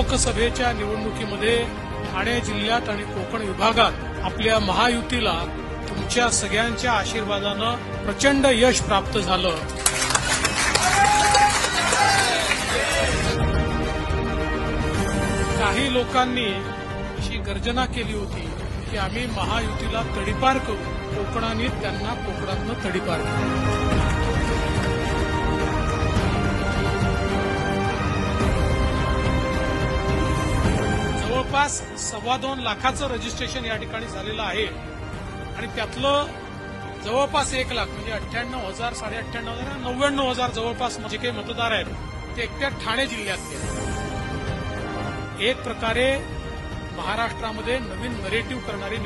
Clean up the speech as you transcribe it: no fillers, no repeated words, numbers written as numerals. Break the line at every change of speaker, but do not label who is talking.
लोकसभेच्या निवडणुकीमध्ये ठाणे जिल्ह्यात आणि कोकण विभागात आपल्या महायुतीला तुमच्या सगळ्यांच्या आशीर्वादानं प्रचंड यश प्राप्त झालं. काही लोकांनी अशी गर्जना केली होती की आम्ही महायुतीला तडीपार करू, कोकणाने त्यांना कोकणातनं तडीपार करू. जवळपास 2.25 लाखाचं रजिस्ट्रेशन या ठिकाणी झालेलं आहे आणि त्यातलं जवळपास 1 लाख म्हणजे 98,000, 98,500, 99,000 जवळपास जे काही मतदार आहेत ते एकट्या ठाणे जिल्ह्यातले. एक प्रकारे महाराष्ट्रामध्ये नवीन नरेटिव्ह करणारी